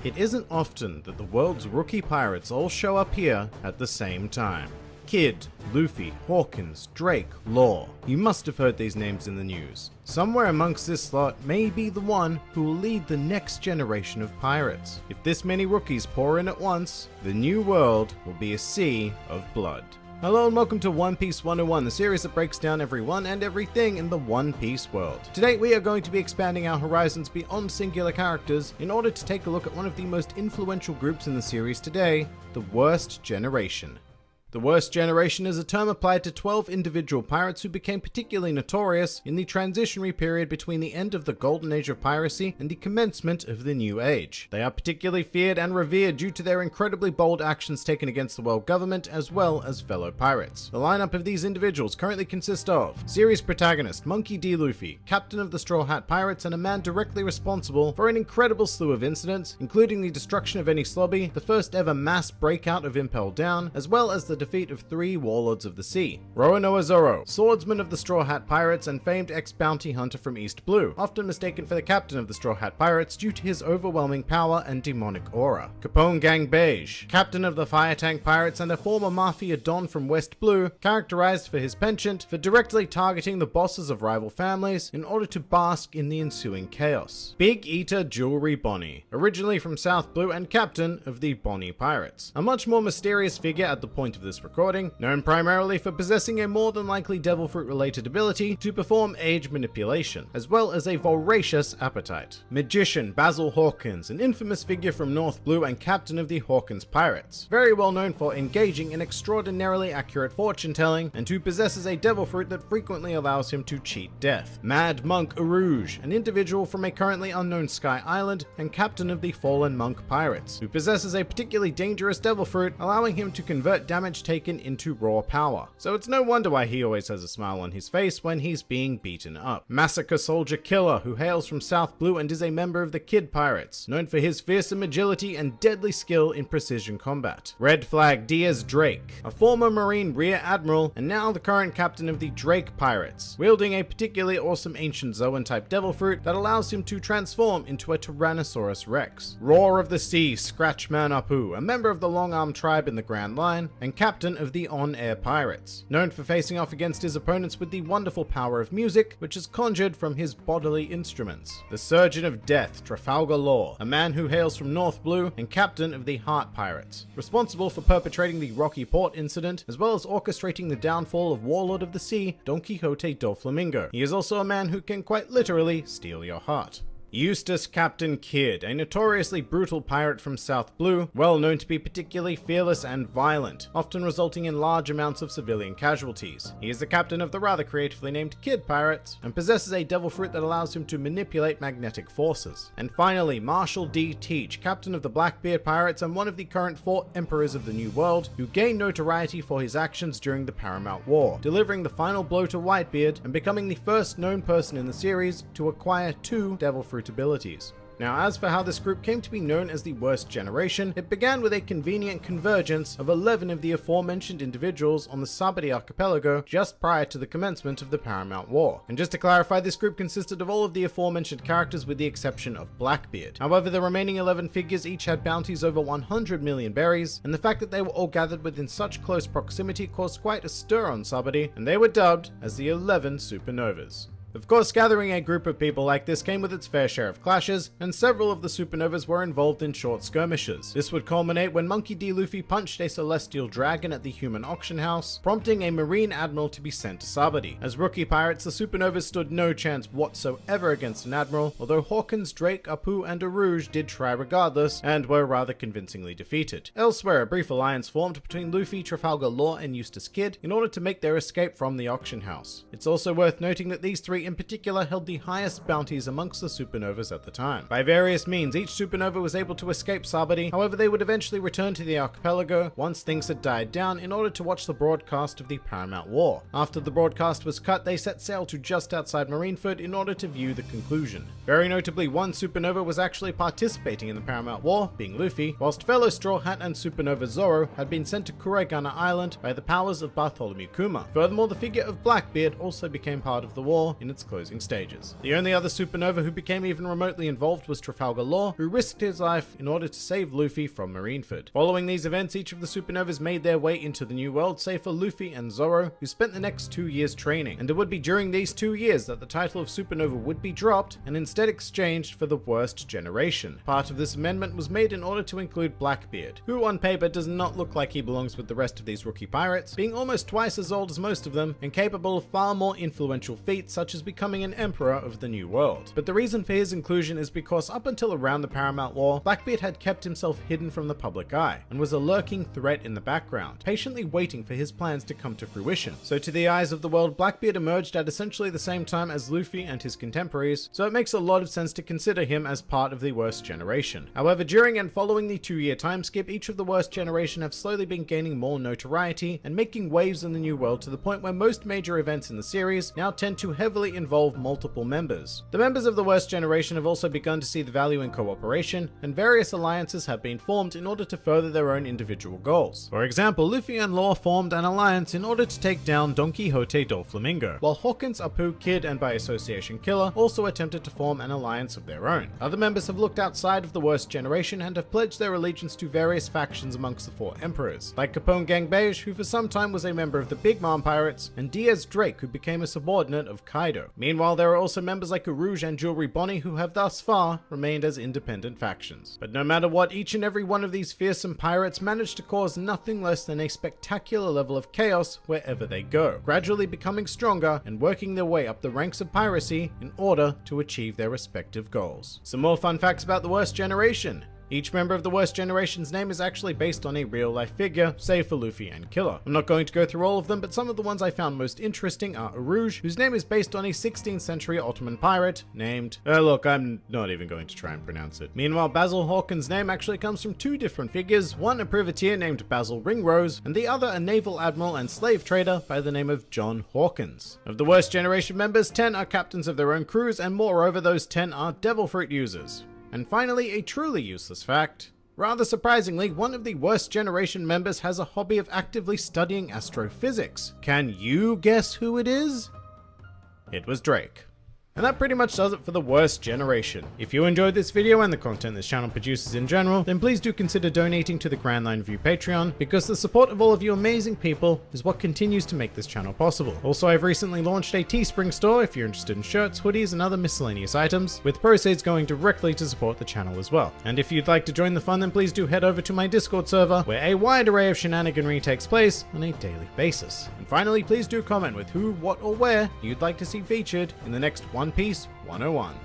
It isn't often that the world's rookie pirates all show up here at the same time. Kid, Luffy, Hawkins, Drake, Law. You must have heard these names in the news. Somewhere amongst this slot may be the one who will lead the next generation of pirates. If this many rookies pour in at once, the new world will be a sea of blood. Hello and welcome to One Piece 101, the series that breaks down everyone and everything in the One Piece world. Today we are going to be expanding our horizons beyond singular characters in order to take a look at one of the most influential groups in the series today, the Worst Generation. The Worst Generation is a term applied to 12 individual pirates who became particularly notorious in the transitionary period between the end of the Golden Age of piracy and the commencement of the New Age. They are particularly feared and revered due to their incredibly bold actions taken against the world government as well as fellow pirates. The lineup of these individuals currently consists of series protagonist Monkey D. Luffy, captain of the Straw Hat Pirates and a man directly responsible for an incredible slew of incidents, including the destruction of Enies Lobby, the first ever mass breakout of Impel Down, as well as the defeat of 3 warlords of the sea. Roronoa Zoro, swordsman of the Straw Hat Pirates and famed ex-bounty hunter from East Blue, often mistaken for the captain of the Straw Hat Pirates due to his overwhelming power and demonic aura. Capone Gang Beige, captain of the Fire Tank Pirates and a former mafia don from West Blue, characterized for his penchant for directly targeting the bosses of rival families in order to bask in the ensuing chaos. Big Eater Jewelry Bonnie, originally from South Blue and captain of the Bonnie Pirates, a much more mysterious figure at the point of this recording, known primarily for possessing a more than likely devil fruit related ability to perform age manipulation, as well as a voracious appetite. Magician Basil Hawkins, an infamous figure from North Blue and captain of the Hawkins Pirates, very well known for engaging in extraordinarily accurate fortune telling and who possesses a devil fruit that frequently allows him to cheat death. Mad Monk Arouge, an individual from a currently unknown Sky Island and captain of the Fallen Monk Pirates, who possesses a particularly dangerous devil fruit allowing him to convert damage taken into raw power. So it's no wonder why he always has a smile on his face when he's being beaten up. Massacre Soldier Killer, who hails from South Blue and is a member of the Kid Pirates, known for his fearsome agility and deadly skill in precision combat. Red Flag Diaz Drake, a former Marine Rear Admiral and now the current captain of the Drake Pirates, wielding a particularly awesome ancient Zoan type devil fruit that allows him to transform into a Tyrannosaurus Rex. Roar of the Sea Scratchman Apu, a member of the Long Arm tribe in the Grand Line and captain of the On-Air Pirates, known for facing off against his opponents with the wonderful power of music, which is conjured from his bodily instruments. The Surgeon of Death, Trafalgar Law, a man who hails from North Blue and captain of the Heart Pirates, responsible for perpetrating the Rocky Port incident, as well as orchestrating the downfall of Warlord of the Sea, Don Quixote do Flamingo. He is also a man who can quite literally steal your heart. Eustace Captain Kidd, a notoriously brutal pirate from South Blue, well known to be particularly fearless and violent, often resulting in large amounts of civilian casualties. He is the captain of the rather creatively named Kid Pirates, and possesses a devil fruit that allows him to manipulate magnetic forces. And finally, Marshall D. Teach, captain of the Blackbeard Pirates and one of the current 4 emperors of the New World, who gained notoriety for his actions during the Paramount War, delivering the final blow to Whitebeard and becoming the first known person in the series to acquire 2 devil fruit abilities. Now, as for how this group came to be known as the Worst Generation, it began with a convenient convergence of 11 of the aforementioned individuals on the Sabari Archipelago just prior to the commencement of the Paramount War. And just to clarify, this group consisted of all of the aforementioned characters with the exception of Blackbeard. However, the remaining 11 figures each had bounties over 100 million berries, and the fact that they were all gathered within such close proximity caused quite a stir on Sabari, and they were dubbed as the 11 Supernovas. Of course, gathering a group of people like this came with its fair share of clashes, and several of the supernovas were involved in short skirmishes. This would culminate when Monkey D. Luffy punched a celestial dragon at the human auction house, prompting a Marine Admiral to be sent to Sabari. As rookie pirates, the supernovas stood no chance whatsoever against an admiral, although Hawkins, Drake, Apu, and Arouge did try regardless, and were rather convincingly defeated. Elsewhere, a brief alliance formed between Luffy, Trafalgar Law, and Eustace Kidd in order to make their escape from the auction house. It's also worth noting that these 3 in particular held the highest bounties amongst the supernovas at the time. By various means, each supernova was able to escape Sabari, however they would eventually return to the archipelago once things had died down in order to watch the broadcast of the Paramount War. After the broadcast was cut, they set sail to just outside Marineford in order to view the conclusion. Very notably, one supernova was actually participating in the Paramount War, being Luffy, whilst fellow Straw Hat and supernova Zoro had been sent to Kuregana Island by the powers of Bartholomew Kuma. Furthermore, the figure of Blackbeard also became part of the war in its closing stages. The only other supernova who became even remotely involved was Trafalgar Law, who risked his life in order to save Luffy from Marineford. Following these events, each of the supernovas made their way into the New World, save for Luffy and Zoro, who spent the next 2 years training, and it would be during these 2 years that the title of supernova would be dropped and instead exchanged for the worst generation. Part of this amendment was made in order to include Blackbeard, who on paper does not look like he belongs with the rest of these rookie pirates, being almost twice as old as most of them and capable of far more influential feats such as becoming an emperor of the New World. But the reason for his inclusion is because up until around the Paramount War, Blackbeard had kept himself hidden from the public eye and was a lurking threat in the background, patiently waiting for his plans to come to fruition. So to the eyes of the world, Blackbeard emerged at essentially the same time as Luffy and his contemporaries, so it makes a lot of sense to consider him as part of the worst generation. However, during and following the 2-year time skip, each of the worst generation have slowly been gaining more notoriety and making waves in the New World to the point where most major events in the series now tend to heavily involve multiple members. The members of the worst generation have also begun to see the value in cooperation, and various alliances have been formed in order to further their own individual goals. For example, Luffy and Law formed an alliance in order to take down Don Quixote Doflamingo, while Hawkins, Apu, Kid, and by association Killer also attempted to form an alliance of their own. Other members have looked outside of the worst generation and have pledged their allegiance to various factions amongst the 4 emperors, like Capone Gang Beige, who for some time was a member of the Big Mom Pirates, and Diaz Drake, who became a subordinate of Kaido. Meanwhile, there are also members like Rouge and Jewelry Bonnie who have thus far remained as independent factions. But no matter what, each and every one of these fearsome pirates managed to cause nothing less than a spectacular level of chaos wherever they go, gradually becoming stronger and working their way up the ranks of piracy in order to achieve their respective goals. Some more fun facts about the worst generation. Each member of the worst generation's name is actually based on a real-life figure, save for Luffy and Killer. I'm not going to go through all of them, but some of the ones I found most interesting are Rouge, whose name is based on a 16th century Ottoman pirate named... look, I'm not even going to try and pronounce it. Meanwhile, Basil Hawkins' name actually comes from 2 different figures, one a privateer named Basil Ringrose, and the other a naval admiral and slave trader by the name of John Hawkins. Of the worst generation members, 10 are captains of their own crews, and moreover, those 10 are devil fruit users. And finally, a truly useless fact. Rather surprisingly, one of the worst generation members has a hobby of actively studying astrophysics. Can you guess who it is? It was Drake. And that pretty much does it for the worst generation. If you enjoyed this video and the content this channel produces in general, then please do consider donating to the Grand Line View Patreon, because the support of all of you amazing people is what continues to make this channel possible. Also, I've recently launched a Teespring store if you're interested in shirts, hoodies, and other miscellaneous items, with proceeds going directly to support the channel as well. And if you'd like to join the fun, then please do head over to my Discord server, where a wide array of shenaniganry takes place on a daily basis. And finally, please do comment with who, what, or where you'd like to see featured in the next One Piece 101.